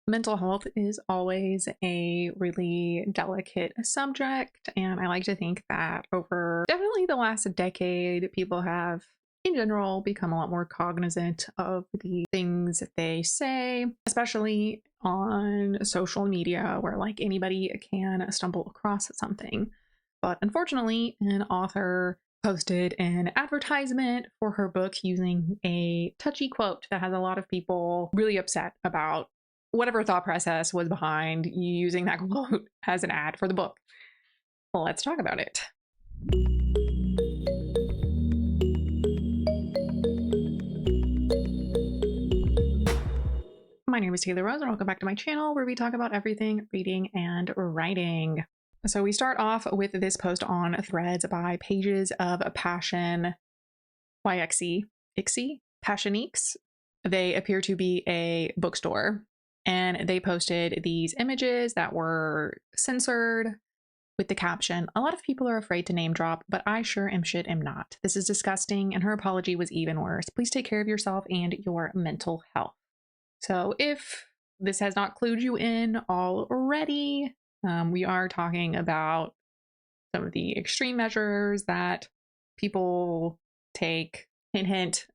Mental health is always a really delicate subject, and I like to think that over definitely the last decade, people have, in general, become a lot more cognizant of the things that they say, especially on social media, where like anybody can stumble across something. But unfortunately, an author posted an advertisement for her book using a touchy quote that has a lot of people really upset about whatever thought process was behind using that quote as an ad for the book. Well, let's talk about it. My name is Taylor Rose, and welcome back to my channel where we talk about everything reading and writing. So we start off with this post on Threads by Pages of Passion Passioniques. They appear to be a bookstore, and they posted these images that were censored with the caption, "A lot of people are afraid to name drop, but I sure am not. This is disgusting," and her apology was even worse. "Please take care of yourself and your mental health." So if this has not clued you in already, we are talking about some of the extreme measures that people take. Hint, hint.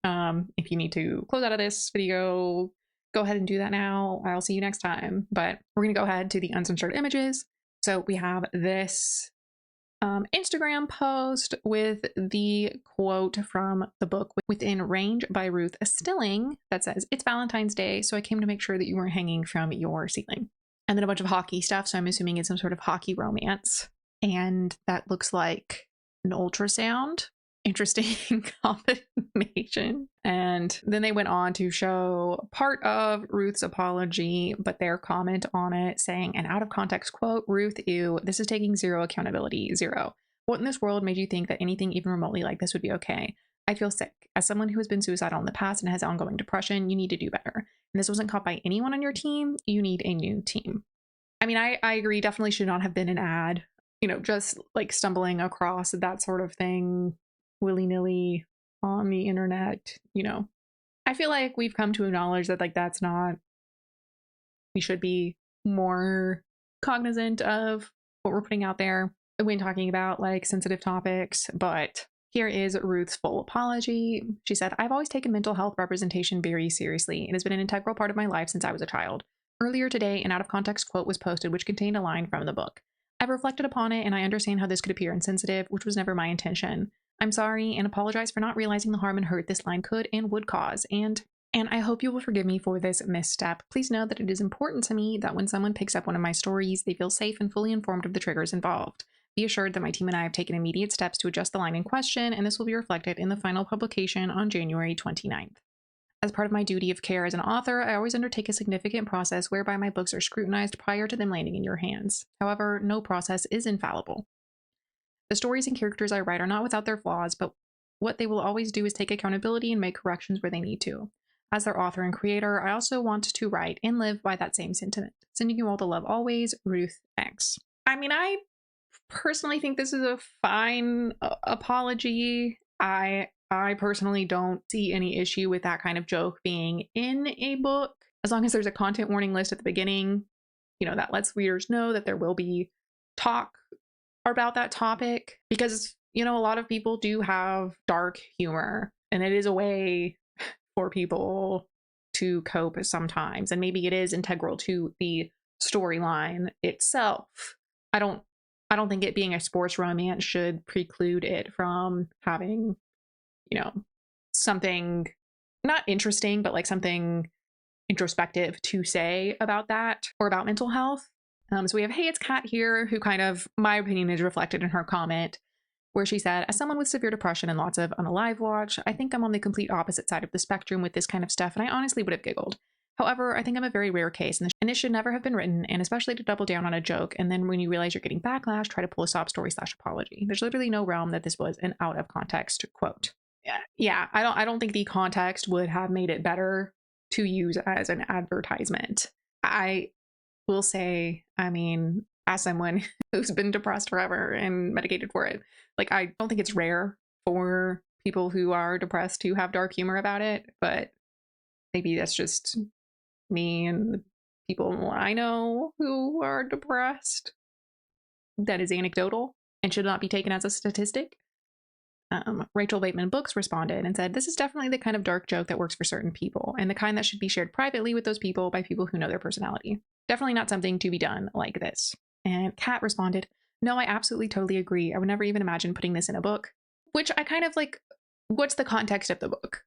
If you need to close out of this video, go ahead and do that now. I'll see you next time. But we're going to go ahead to the uncensored images. So we have this Instagram post with the quote from the book Within Range by Ruth Stilling that says, "It's Valentine's Day, so I came to make sure that you weren't hanging from your ceiling." And then a bunch of hockey stuff. So I'm assuming it's some sort of hockey romance. And that looks like an ultrasound. Interesting combination. And then they went on to show part of Ruth's apology, but their comment on it saying, an out of context quote, "Ruth, ew, this is taking zero accountability, zero. What in this world made you think that anything even remotely like this would be okay? I feel sick. As someone who has been suicidal in the past and has ongoing depression, you need to do better. And this wasn't caught by anyone on your team. You need a new team." I mean, I agree, definitely should not have been an ad. You know, just like stumbling across that sort of thing willy-nilly on the internet, you know. I feel like we've come to acknowledge that like that's not, we should be more cognizant of what we're putting out there when talking about like sensitive topics. But here is Ruth's full apology. She said, "I've always taken mental health representation very seriously. It has been an integral part of my life since I was a child. Earlier today, an out of context quote was posted which contained a line from the book. I've reflected upon it and I understand how this could appear insensitive, which was never my intention. I'm sorry and apologize for not realizing the harm and hurt this line could and would cause, and I hope you will forgive me for this misstep. Please know that it is important to me that when someone picks up one of my stories, they feel safe and fully informed of the triggers involved. Be assured that my team and I have taken immediate steps to adjust the line in question, and this will be reflected in the final publication on January 29th. As part of my duty of care as an author, I always undertake a significant process whereby my books are scrutinized prior to them landing in your hands. However, no process is infallible. The stories and characters I write are not without their flaws, but what they will always do is take accountability and make corrections where they need to. As their author and creator, I also want to write and live by that same sentiment. Sending you all the love always, Ruth X." I mean, I personally think this is a fine apology. I personally don't see any issue with that kind of joke being in a book, as long as there's a content warning list at the beginning, you know, that lets readers know that there will be talk about that topic, because, you know, a lot of people do have dark humor, and it is a way for people to cope sometimes, and maybe it is integral to the storyline itself. I don't think it being a sports romance should preclude it from having, you know, something not interesting, but like something introspective to say about that or about mental health. So we have Hey It's Kat here, who kind of, my opinion is reflected in her comment, where she said, "As someone with severe depression and lots of unalive watch, I think I'm on the complete opposite side of the spectrum with this kind of stuff, and I honestly would have giggled. However, I think I'm a very rare case, and this should never have been written, and especially to double down on a joke, and then when you realize you're getting backlash, try to pull a sob story / apology. There's literally no realm that this was an out of context quote." Yeah, I don't think the context would have made it better to use as an advertisement. I will say, I mean, as someone who's been depressed forever and medicated for it, like, I don't think it's rare for people who are depressed to have dark humor about it, but maybe that's just me and people I know who are depressed. That is anecdotal and should not be taken as a statistic. Rachel Bateman Books responded and said, "This is definitely the kind of dark joke that works for certain people, and the kind that should be shared privately with those people by people who know their personality. Definitely not something to be done like this." And Kat responded, "No, I absolutely totally agree. I would never even imagine putting this in a book." Which I kind of like, what's the context of the book?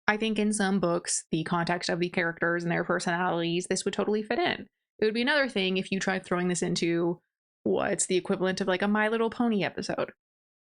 I think in some books, the context of the characters and their personalities, this would totally fit in. It would be another thing if you tried throwing this into what's the equivalent of like a My Little Pony episode,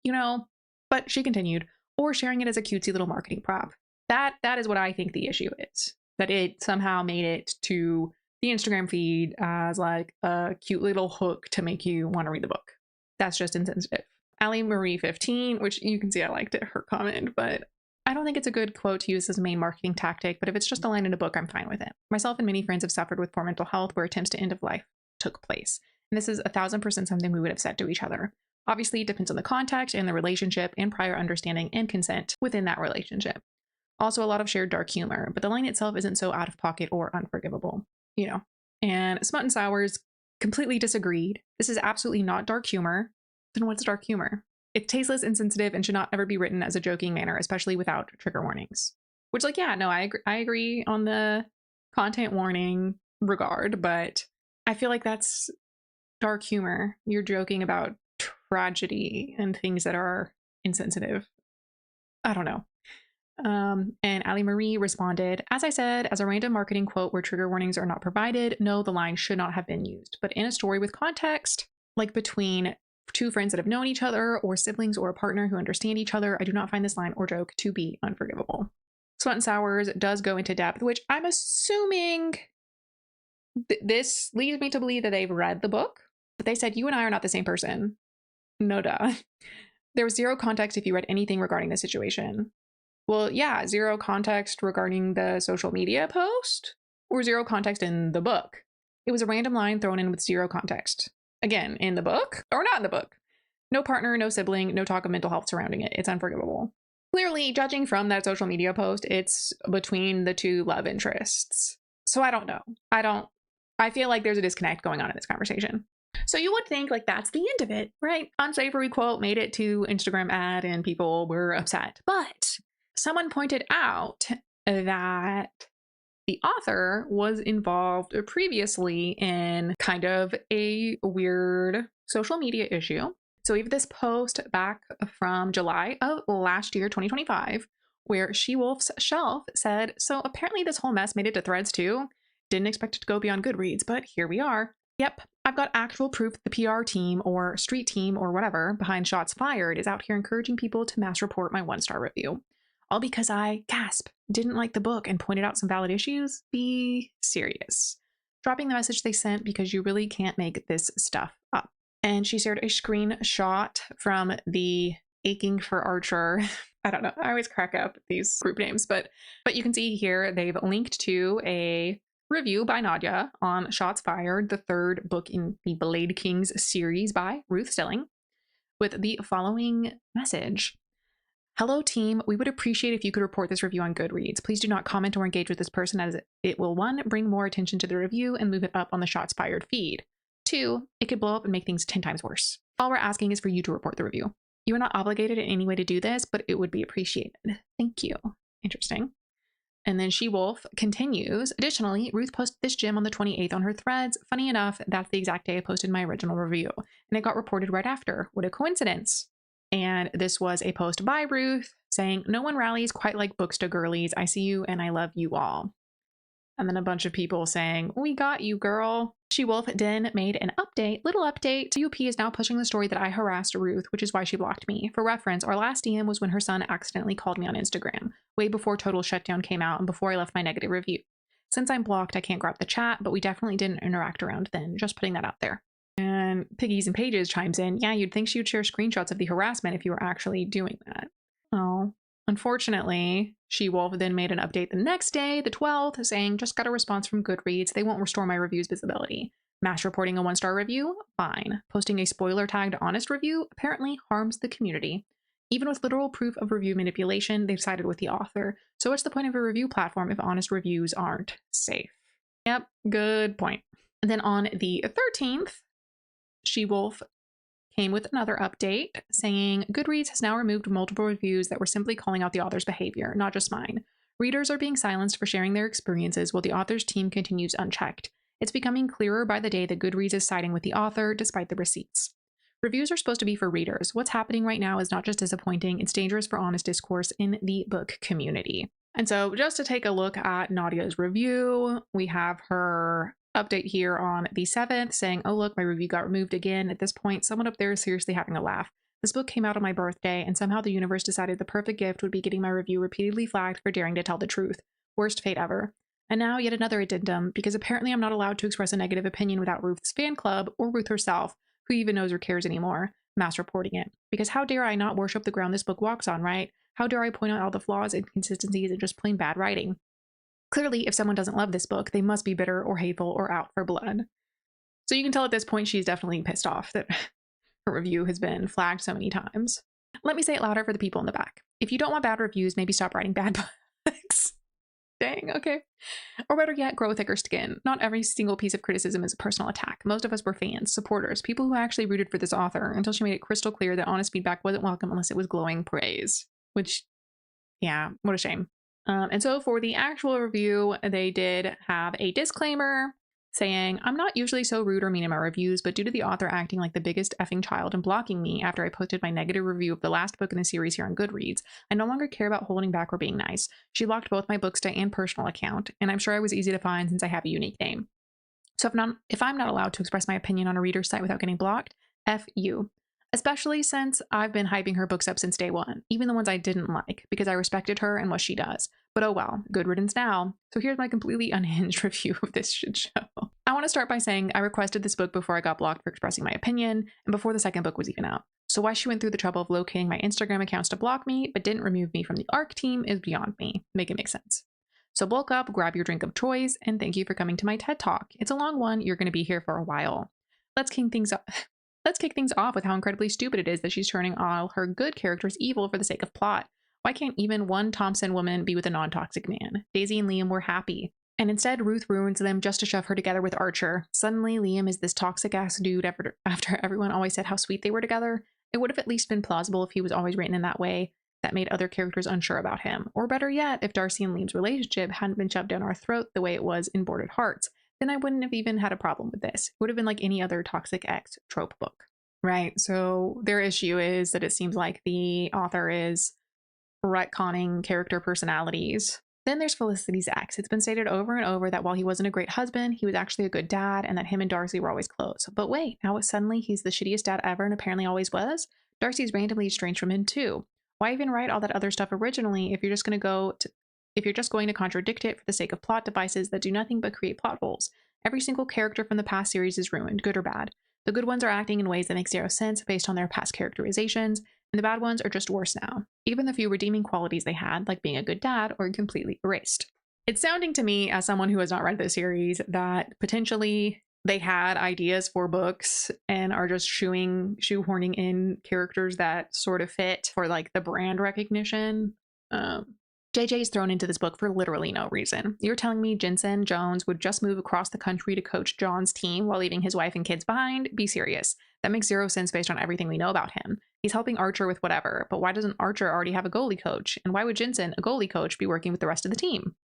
you know? But she continued, or sharing it as a cutesy little marketing prop. That is what I think the issue is. That it somehow made it to the Instagram feed as like a cute little hook to make you want to read the book. That's just insensitive. Allie Marie 15, which you can see I liked it, her comment, but I don't think it's a good quote to use as a main marketing tactic, but if it's just a line in a book, I'm fine with it. Myself and many friends have suffered with poor mental health where attempts to end of life took place. And this is 1000% something we would have said to each other. Obviously, it depends on the context and the relationship and prior understanding and consent within that relationship. Also, a lot of shared dark humor, but the line itself isn't so out of pocket or unforgivable, you know. And Smut and Sours completely disagreed. This is absolutely not dark humor. Then what's dark humor? It's tasteless, insensitive, and should not ever be written as a joking manner, especially without trigger warnings. Which, like, yeah, no, I agree on the content warning regard, but I feel like that's dark humor. You're joking about tragedy and things that are insensitive. I don't know. And Allie Marie responded, "As I said, as a random marketing quote where trigger warnings are not provided, no, the line should not have been used. But in a story with context, like between two friends that have known each other or siblings or a partner who understand each other, I do not find this line or joke to be unforgivable." Smut and Sours does go into depth, which I'm assuming this leads me to believe that they've read the book, but they said, "You and I are not the same person." No duh. There was zero context if you read anything regarding the situation. Well, yeah, zero context regarding the social media post or zero context in the book. It was a random line thrown in with zero context. Again, in the book or not in the book. No partner, no sibling, no talk of mental health surrounding it. It's unforgivable. Clearly, judging from that social media post, it's between the two love interests. So I don't know. I feel like there's a disconnect going on in this conversation. So you would think like that's the end of it, right? Unsavory quote made it to Instagram ad and people were upset. But someone pointed out that the author was involved previously in kind of a weird social media issue. So we have this post back from July of last year, 2025, where She-Wolf's Shelf said, "So apparently this whole mess made it to Threads too. Didn't expect it to go beyond Goodreads, but here we are. Yep, I've got actual proof the PR team or street team or whatever behind Shots Fired is out here encouraging people to mass report my 1-star review. All because I, gasp, didn't like the book and pointed out some valid issues? Be serious. Dropping the message they sent because you really can't make this stuff up." And she shared a screenshot from the Aching for Archer. I don't know. I always crack up these group names, but you can see here they've linked to a review by Nadia on Shots Fired, the third book in the Blade Kings series by Ruth Stilling, with the following message. "Hello team, we would appreciate if you could report this review on Goodreads. Please do not comment or engage with this person as it will, 1, bring more attention to the review and move it up on the Shots Fired feed. 2, it could blow up and make things 10 times worse. All we're asking is for you to report the review. You are not obligated in any way to do this, but it would be appreciated. Thank you." Interesting. And then She-Wolf continues, "Additionally, Ruth posted this gem on the 28th on her Threads. Funny enough, that's the exact day I posted my original review, and it got reported right after. What a coincidence." And this was a post by Ruth saying, "No one rallies quite like Booksta girlies. I see you and I love you all." And then a bunch of people saying, "We got you, girl." She-Wolf then made an little update. UP is now pushing the story that I harassed Ruth, which is why she blocked me. For reference, our last DM was when her son accidentally called me on Instagram, way before Total Shutdown came out and before I left my negative review. Since I'm blocked, I can't grab the chat, but we definitely didn't interact around then. Just putting that out there. And Piggies and Pages chimes in, "Yeah, you'd think she would share screenshots of the harassment if you were actually doing that." Oh. Unfortunately, She-Wolf then made an update the next day, the 12th, saying, "Just got a response from Goodreads. They won't restore my review's visibility. Mass reporting a 1-star review? Fine. Posting a spoiler-tagged honest review apparently harms the community. Even with literal proof of review manipulation, they've sided with the author. So what's the point of a review platform if honest reviews aren't safe?" Yep, good point. And then on the 13th, She-Wolf came with another update saying Goodreads has now removed multiple reviews that were simply calling out the author's behavior, not just mine. Readers are being silenced for sharing their experiences while the author's team continues unchecked. It's becoming clearer by the day that Goodreads is siding with the author despite the receipts. Reviews are supposed to be for readers. What's happening right now is not just disappointing, it's dangerous for honest discourse in the book community. And so just to take a look at Nadia's review, we have her update here on the 7th saying, oh look, my review got removed again. At this point, someone up there is seriously having a laugh. This book came out on my birthday, and somehow the universe decided the perfect gift would be getting my review repeatedly flagged for daring to tell the truth. Worst fate ever. And now yet another addendum, because apparently I'm not allowed to express a negative opinion without Ruth's fan club, or Ruth herself, who even knows or cares anymore, mass reporting it. Because how dare I not worship the ground this book walks on, right? How dare I point out all the flaws, inconsistencies, and just plain bad writing? Clearly, if someone doesn't love this book, they must be bitter or hateful or out for blood. So you can tell at this point she's definitely pissed off that her review has been flagged so many times. Let me say it louder for the people in the back. If you don't want bad reviews, maybe stop writing bad books. Dang, okay. Or better yet, grow thicker skin. Not every single piece of criticism is a personal attack. Most of us were fans, supporters, people who actually rooted for this author until she made it crystal clear that honest feedback wasn't welcome unless it was glowing praise. Which, yeah, what a shame. And so for the actual review, they did have a disclaimer saying, I'm not usually so rude or mean in my reviews, but due to the author acting like the biggest effing child and blocking me after I posted my negative review of the last book in the series here on Goodreads, I no longer care about holding back or being nice. She blocked both my Booksta and personal account, and I'm sure I was easy to find since I have a unique name. So if I'm not allowed to express my opinion on a reader's site without getting blocked, F you. Especially since I've been hyping her books up since day one, even the ones I didn't like, because I respected her and what she does. But oh well, good riddance now. So here's my completely unhinged review of this shit show. I want to start by saying I requested this book before I got blocked for expressing my opinion, and before the second book was even out. So why she went through the trouble of locating my Instagram accounts to block me, but didn't remove me from the ARC team is beyond me. Make it make sense. So bulk up, grab your drink of choice, and thank you for coming to my TED Talk. It's a long one, you're going to be here for a while. Let's kick things off with how incredibly stupid it is that she's turning all her good characters evil for the sake of plot. Why can't even one Thompson woman be with a non-toxic man? Daisy and Liam were happy. And instead, Ruth ruins them just to shove her together with Archer. Suddenly, Liam is this toxic-ass dude after everyone always said how sweet they were together. It would have at least been plausible if he was always written in that way that made other characters unsure about him. Or better yet, if Darcy and Liam's relationship hadn't been shoved down our throat the way it was in Boarded Hearts, then I wouldn't have even had a problem with this. It would have been like any other toxic ex trope book. Right, so their issue is that it seems like the author is retconning character personalities. Then there's Felicity's ex. It's been stated over and over that while he wasn't a great husband, he was actually a good dad and that him and Darcy were always close. But wait, now suddenly he's the shittiest dad ever and apparently always was? Darcy's randomly estranged from him too. Why even write all that other stuff originally if you're just going to contradict it for the sake of plot devices that do nothing but create plot holes? Every single character from the past series is ruined, good or bad. The good ones are acting in ways that make zero sense based on their past characterizations, and the bad ones are just worse now. Even the few redeeming qualities they had, like being a good dad, are completely erased. It's sounding to me, as someone who has not read the series, that potentially they had ideas for books and are just shoehorning in characters that sort of fit for like the brand recognition. JJ is thrown into this book for literally no reason. You're telling me Jensen Jones would just move across the country to coach John's team while leaving his wife and kids behind? Be serious. That makes zero sense based on everything we know about him. He's helping Archer with whatever, but why doesn't Archer already have a goalie coach? And why would Jensen, a goalie coach, be working with the rest of the team?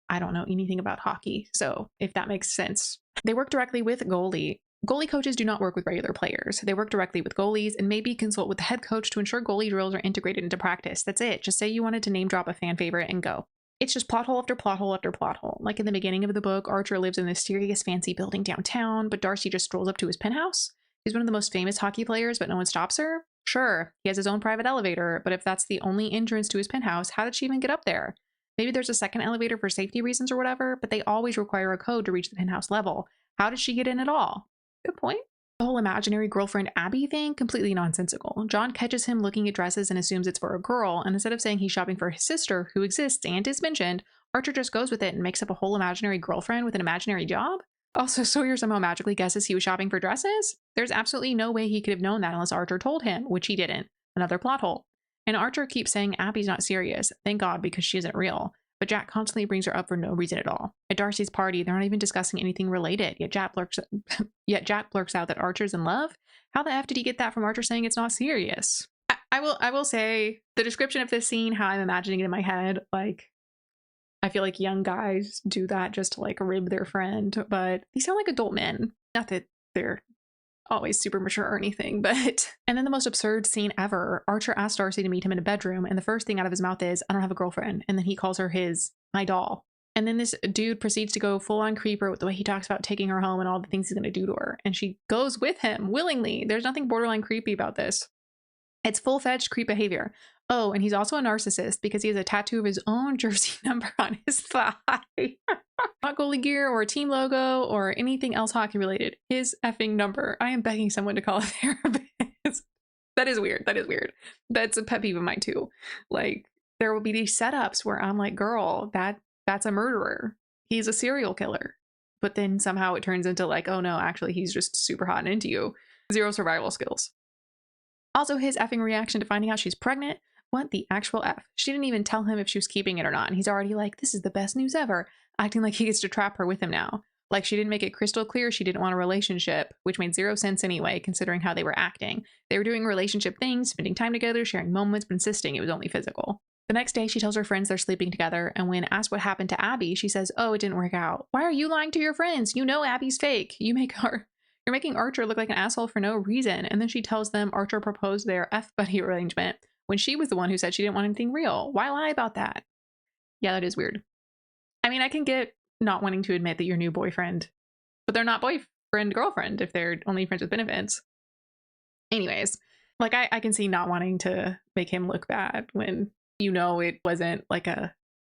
I don't know anything about hockey, so if that makes sense. They work directly with goalie. Goalie coaches do not work with regular players. They work directly with goalies and maybe consult with the head coach to ensure goalie drills are integrated into practice. That's it. Just say you wanted to name drop a fan favorite and go. It's just plot hole after plot hole after plot hole. Like in the beginning of the book, Archer lives in this mysterious fancy building downtown, but Darcy just strolls up to his penthouse. He's one of the most famous hockey players, but no one stops her. Sure, he has his own private elevator, but if that's the only entrance to his penthouse, how did she even get up there? Maybe there's a second elevator for safety reasons or whatever, but they always require a code to reach the penthouse level. How did she get in at all? Good point. The whole imaginary girlfriend Abby thing, completely nonsensical. John catches him looking at dresses and assumes it's for a girl, and instead of saying he's shopping for his sister, who exists and is mentioned, Archer just goes with it and makes up a whole imaginary girlfriend with an imaginary job? Also, Sawyer somehow magically guesses he was shopping for dresses? There's absolutely no way he could have known that unless Archer told him, which he didn't. Another plot hole. And Archer keeps saying Abby's not serious. Thank God, because she isn't real. but Jack constantly brings her up for no reason at all. At Darcy's party, they're not even discussing anything related, yet Jack blurts out that Archer's in love. How the F did he get that from Archer saying it's not serious? I will say the description of this scene, how I'm imagining it in my head, like, I feel like young guys do that just to like rib their friend, but these sound like adult men. Not that they're always super mature or anything, but... And then the most absurd scene ever. Archer asks Darcy to meet him in a bedroom, and the first thing out of his mouth is, I don't have a girlfriend. And then he calls her my doll. And then this dude proceeds to go full on creeper with the way he talks about taking her home and all the things he's going to do to her. And she goes with him willingly. There's nothing borderline creepy about this. It's full-fledged creep behavior. Oh, and he's also a narcissist because he has a tattoo of his own jersey number on his thigh. Not goalie gear or a team logo or anything else hockey related. His effing number. I am begging someone to call a therapist. That is weird. That is weird. That's a pet peeve of mine too. Like, there will be these setups where I'm like, girl, that's a murderer. He's a serial killer. But then somehow it turns into like, oh no, actually he's just super hot and into you. Zero survival skills. Also, his effing reaction to finding out she's pregnant. What the actual F? She didn't even tell him if she was keeping it or not. And he's already like, this is the best news ever. Acting like he gets to trap her with him now. Like she didn't make it crystal clear she didn't want a relationship, which made zero sense anyway, considering how they were acting. They were doing relationship things, spending time together, sharing moments, but insisting it was only physical. The next day, she tells her friends they're sleeping together, and when asked what happened to Abby, she says, oh, it didn't work out. Why are you lying to your friends? You know Abby's fake. You're making Archer look like an asshole for no reason. And then she tells them Archer proposed their F-buddy arrangement when she was the one who said she didn't want anything real. Why lie about that? Yeah, that is weird. I mean, I can get not wanting to admit that your new boyfriend, but they're not boyfriend, girlfriend if they're only friends with benefits. Anyways, like I can see not wanting to make him look bad when you know it wasn't like a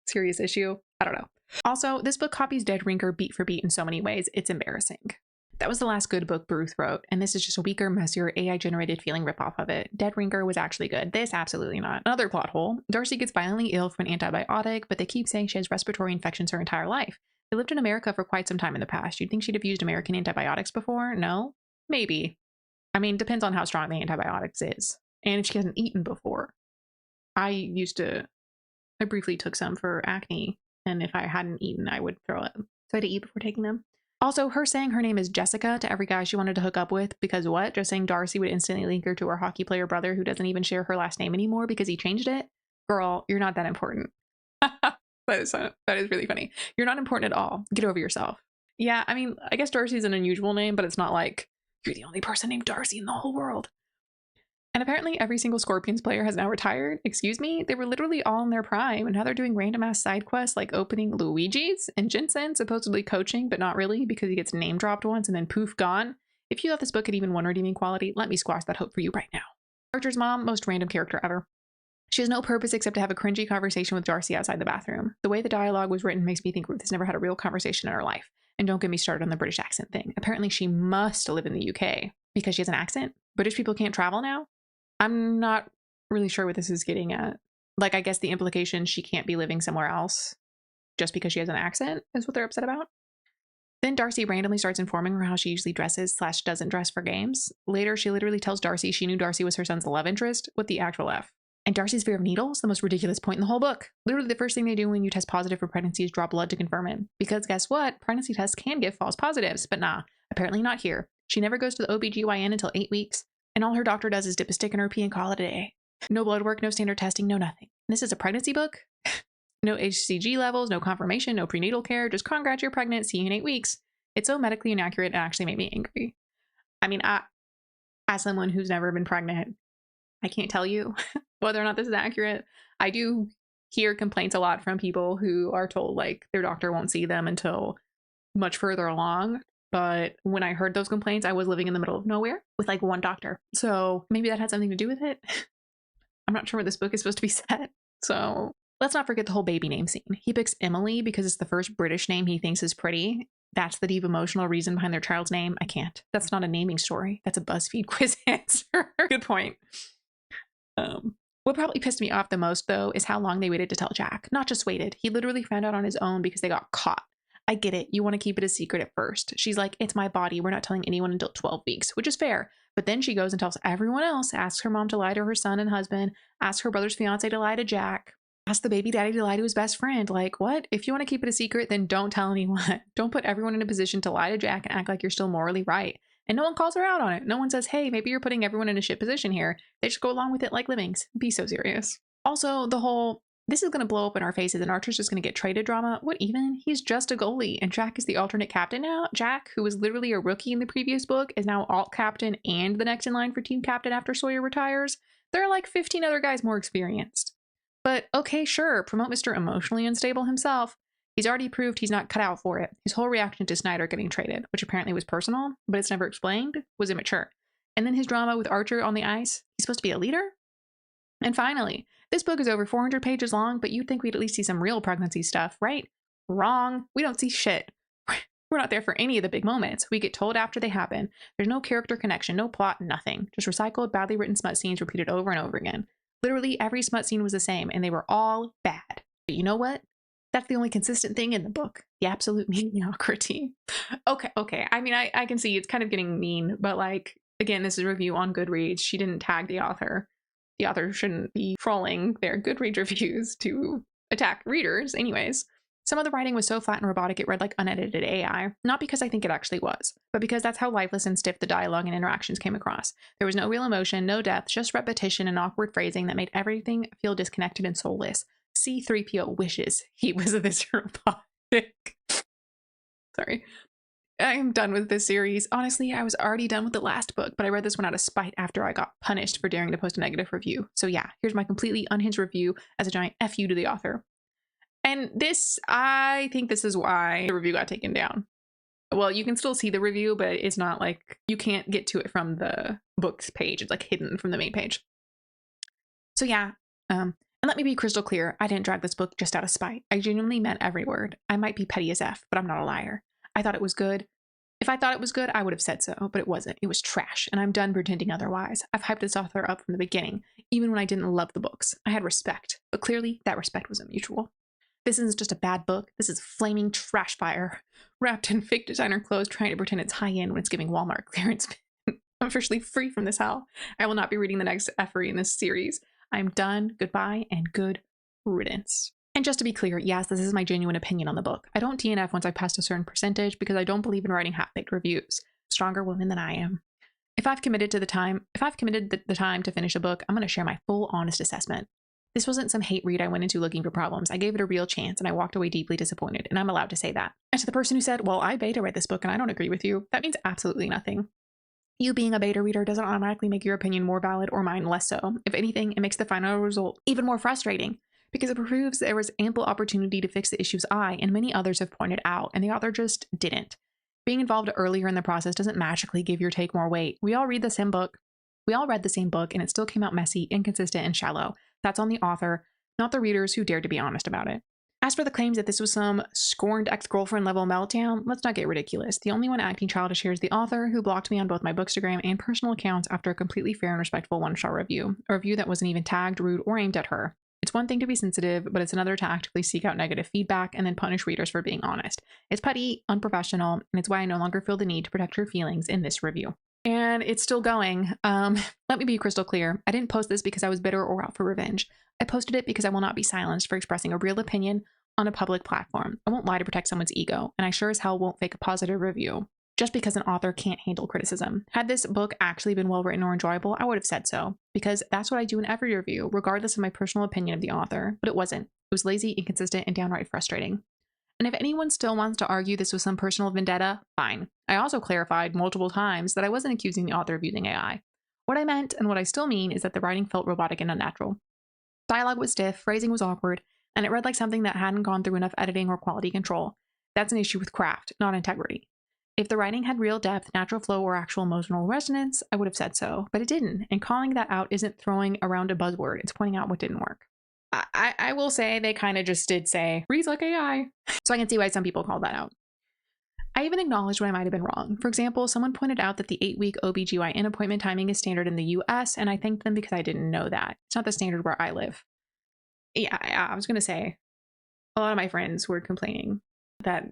serious issue. I don't know. Also, this book copies Dead Ringer beat for beat in so many ways, it's embarrassing. That was the last good book Bruce wrote, and this is just a weaker, messier, AI-generated feeling ripoff of it. Dead Ringer was actually good. This, absolutely not. Another plot hole. Darcy gets violently ill from an antibiotic, but they keep saying she has respiratory infections her entire life. They lived in America for quite some time in the past. You'd think she'd have used American antibiotics before? No? Maybe. I mean, depends on how strong the antibiotics is. And if she hasn't eaten before. I briefly took some for acne, and if I hadn't eaten, I would throw up. So I had to eat before taking them. Also, her saying her name is Jessica to every guy she wanted to hook up with, because what? Just saying Darcy would instantly link her to her hockey player brother who doesn't even share her last name anymore because he changed it? Girl, you're not that important. That is really funny. You're not important at all. Get over yourself. Yeah, I mean, I guess Darcy's an unusual name, but it's not like you're the only person named Darcy in the whole world. And apparently every single Scorpions player has now retired. Excuse me? They were literally all in their prime, and now they're doing random ass side quests like opening Luigi's and Jensen, supposedly coaching, but not really because he gets name dropped once and then poof, gone. If you thought this book had even one redeeming quality, let me squash that hope for you right now. Archer's mom, most random character ever. She has no purpose except to have a cringy conversation with Darcy outside the bathroom. The way the dialogue was written makes me think Ruth has never had a real conversation in her life. And don't get me started on the British accent thing. Apparently she must live in the UK because she has an accent. British people can't travel now? I'm not really sure what this is getting at. Like, I guess the implication she can't be living somewhere else just because she has an accent is what they're upset about. Then Darcy randomly starts informing her how she usually dresses / doesn't dress for games. Later, she literally tells Darcy she knew Darcy was her son's love interest. What the actual F? And Darcy's fear of needles, the most ridiculous point in the whole book. Literally the first thing they do when you test positive for pregnancy is draw blood to confirm it. Because guess what? Pregnancy tests can give false positives, but nah, apparently not here. She never goes to the OBGYN until 8 weeks. And all her doctor does is dip a stick in her pee and call it a day. No blood work, no standard testing, no nothing. This is a pregnancy book? No HCG levels, no confirmation, no prenatal care, just congrats, you're pregnant, see you in 8 weeks. It's so medically inaccurate, it actually made me angry. I mean, as someone who's never been pregnant, I can't tell you whether or not this is accurate. I do hear complaints a lot from people who are told like their doctor won't see them until much further along. But when I heard those complaints, I was living in the middle of nowhere with like one doctor. So maybe that had something to do with it. I'm not sure where this book is supposed to be set. So let's not forget the whole baby name scene. He picks Emily because it's the first British name he thinks is pretty. That's the deep emotional reason behind their child's name. I can't. That's not a naming story. That's a BuzzFeed quiz answer. Good point. What probably pissed me off the most, though, is how long they waited to tell Jack. Not just waited. He literally found out on his own because they got caught. I get it. You want to keep it a secret at first. She's like, it's my body. We're not telling anyone until 12 weeks, which is fair. But then she goes and tells everyone else, asks her mom to lie to her son and husband, asks her brother's fiance to lie to Jack. ask the baby daddy to lie to his best friend. Like, what? If you want to keep it a secret, then don't tell anyone. Don't put everyone in a position to lie to Jack and act like you're still morally right. And no one calls her out on it. No one says, hey, maybe you're putting everyone in a shit position here. They just go along with it like lemmings. Be so serious. Also, the whole, this is going to blow up in our faces and Archer's just going to get traded drama. What even? He's just a goalie and Jack is the alternate captain now. Jack, who was literally a rookie in the previous book, is now alt captain and the next in line for team captain after Sawyer retires. There are like 15 other guys more experienced. But okay, sure, promote Mr. Emotionally Unstable himself. He's already proved he's not cut out for it. His whole reaction to Snyder getting traded, which apparently was personal, but it's never explained, was immature. And then his drama with Archer on the ice. He's supposed to be a leader? And finally, this book is over 400 pages long, but you'd think we'd at least see some real pregnancy stuff, right? Wrong. We don't see shit. We're not there for any of the big moments. We get told after they happen. There's no character connection, no plot, nothing. Just recycled, badly written smut scenes repeated over and over again. Literally every smut scene was the same, and they were all bad. But you know what? That's the only consistent thing in the book. The absolute mediocrity. Okay. I mean, I can see it's kind of getting mean, but like, again, this is a review on Goodreads. She didn't tag the author. The author shouldn't be trolling their Goodreads reviews to attack readers. Anyways, some of the writing was so flat and robotic it read like unedited AI. Not because I think it actually was, but because that's how lifeless and stiff the dialogue and interactions came across. There was no real emotion, no depth, just repetition and awkward phrasing that made everything feel disconnected and soulless. C-3PO wishes he was this robotic. Sorry. I am done with this series. Honestly, I was already done with the last book, but I read this one out of spite after I got punished for daring to post a negative review. So yeah, here's my completely unhinged review as a giant F you to the author. And this, I think this is why the review got taken down. Well, you can still see the review, but it's not like, you can't get to it from the books page. It's like hidden from the main page. So yeah, and let me be crystal clear. I didn't drag this book just out of spite. I genuinely meant every word. I might be petty as F, but I'm not a liar. I thought it was good. If I thought it was good, I would have said so, but it wasn't. It was trash, and I'm done pretending otherwise. I've hyped this author up from the beginning, even when I didn't love the books. I had respect, but clearly that respect wasn't mutual. This isn't just a bad book. This is flaming trash fire, wrapped in fake designer clothes trying to pretend it's high-end when it's giving Walmart clearance. I'm officially free from this hell. I will not be reading the next effery in this series. I'm done, goodbye, and good riddance. And just to be clear, yes, this is my genuine opinion on the book. I don't DNF once I've passed a certain percentage because I don't believe in writing half-baked reviews. Stronger women than I am. If I've committed the time to finish a book, I'm going to share my full, honest assessment. This wasn't some hate read I went into looking for problems. I gave it a real chance and I walked away deeply disappointed, and I'm allowed to say that. And to the person who said, well, I beta read this book and I don't agree with you, that means absolutely nothing. You being a beta reader doesn't automatically make your opinion more valid or mine less so. If anything, it makes the final result even more frustrating because it proves there was ample opportunity to fix the issues I and many others have pointed out, and the author just didn't. Being involved earlier in the process doesn't magically give your take more weight. We all read the same book. We all read the same book and it still came out messy, inconsistent, and shallow. That's on the author, not the readers who dared to be honest about it. As for the claims that this was some scorned ex-girlfriend level meltdown, let's not get ridiculous. The only one acting childish here is the author, who blocked me on both my Bookstagram and personal accounts after a completely fair and respectful one-star review. A review that wasn't even tagged, rude, or aimed at her. It's one thing to be sensitive, but it's another to actively seek out negative feedback and then punish readers for being honest. It's petty, unprofessional, and it's why I no longer feel the need to protect her feelings in this review. And it's still going. Let me be crystal clear. I didn't post this because I was bitter or out for revenge. I posted it because I will not be silenced for expressing a real opinion on a public platform. I won't lie to protect someone's ego, and I sure as hell won't fake a positive review just because an author can't handle criticism. Had this book actually been well written or enjoyable, I would have said so, because that's what I do in every review, regardless of my personal opinion of the author. But it wasn't. It was lazy, inconsistent, and downright frustrating. And if anyone still wants to argue this was some personal vendetta, fine. I also clarified multiple times that I wasn't accusing the author of using AI. What I meant, and what I still mean, is that the writing felt robotic and unnatural. Dialogue was stiff, phrasing was awkward, and it read like something that hadn't gone through enough editing or quality control. That's an issue with craft, not integrity. If the writing had real depth, natural flow, or actual emotional resonance, I would have said so, but it didn't, and calling that out isn't throwing around a buzzword, it's pointing out what didn't work. I will say they kind of just did say, reads like AI, so I can see why some people called that out. I even acknowledged when I might have been wrong. For example, someone pointed out that the 8-week OBGYN appointment timing is standard in the US, and I thanked them because I didn't know that. It's not the standard where I live. Yeah, I was going to say, a lot of my friends were complaining that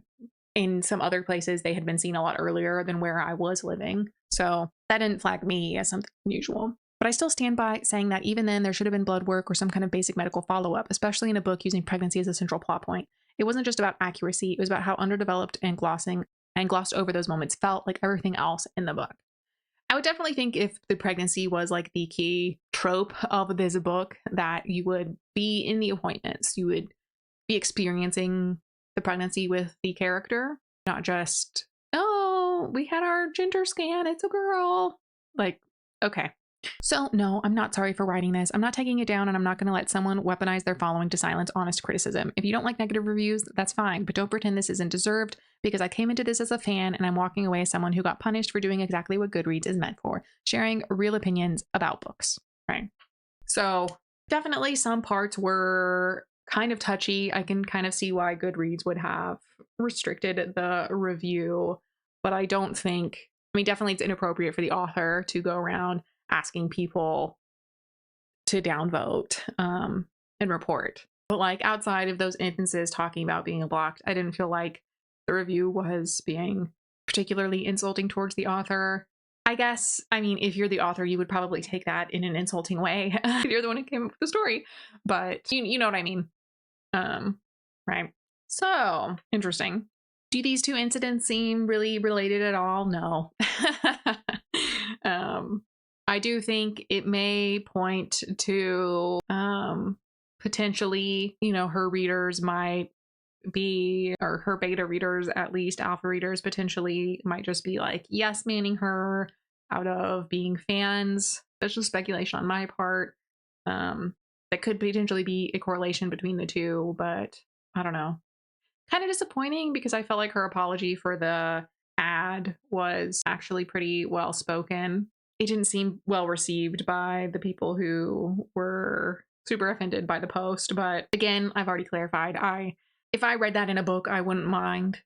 in some other places they had been seen a lot earlier than where I was living. So that didn't flag me as something unusual. But I still stand by saying that even then, there should have been blood work or some kind of basic medical follow-up, especially in a book using pregnancy as a central plot point. It wasn't just about accuracy, it was about how underdeveloped and glossed over those moments felt, like everything else in the book. I would definitely think if the pregnancy was like the key trope of this book, that you would be in the appointments. You would be experiencing the pregnancy with the character, not just, oh, we had our gender scan, it's a girl. Like, okay. So, no, I'm not sorry for writing this. I'm not taking it down, and I'm not going to let someone weaponize their following to silence honest criticism. If you don't like negative reviews, that's fine, but don't pretend this isn't deserved, because I came into this as a fan, and I'm walking away as someone who got punished for doing exactly what Goodreads is meant for, sharing real opinions about books, right? So, definitely some parts were kind of touchy. I can kind of see why Goodreads would have restricted the review, but I don't think, I mean, definitely it's inappropriate for the author to go around asking people to downvote and report. But like outside of those instances talking about being blocked, I didn't feel like the review was being particularly insulting towards the author. I guess, I mean, if you're the author, you would probably take that in an insulting way. You're the one who came up with the story, but you know what I mean. Right. So interesting. Do these two incidents seem really related at all? No. I do think it may point to potentially, her readers might be, or her beta readers, at least alpha readers, potentially might just be like, yes, manning her out of being fans. That's just speculation on my part. That could potentially be a correlation between the two, but I don't know. Kind of disappointing because I felt like her apology for the ad was actually pretty well spoken. It didn't seem well received by the people who were super offended by the post, but again, I've already clarified. If I read that in a book, I wouldn't mind,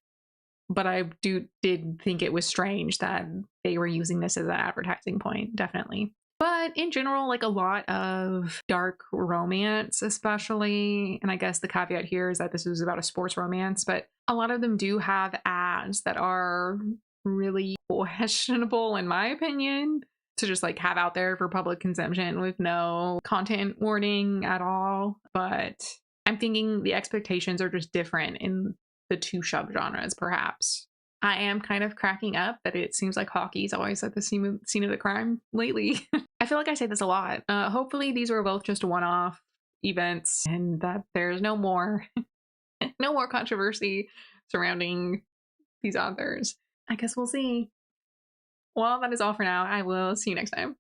but I did think it was strange that they were using this as an advertising point, definitely. But in general, like a lot of dark romance, especially, and I guess the caveat here is that this is about a sports romance, but a lot of them do have ads that are really questionable, in my opinion, to just like have out there for public consumption with no content warning at all. But I'm thinking the expectations are just different in the two subgenres, perhaps. I am kind of cracking up that it seems like hockey's always at the scene of the crime lately. I feel like I say this a lot. Hopefully these were both just one-off events and that there's no more controversy surrounding these authors. I guess we'll see. Well, that is all for now. I will see you next time.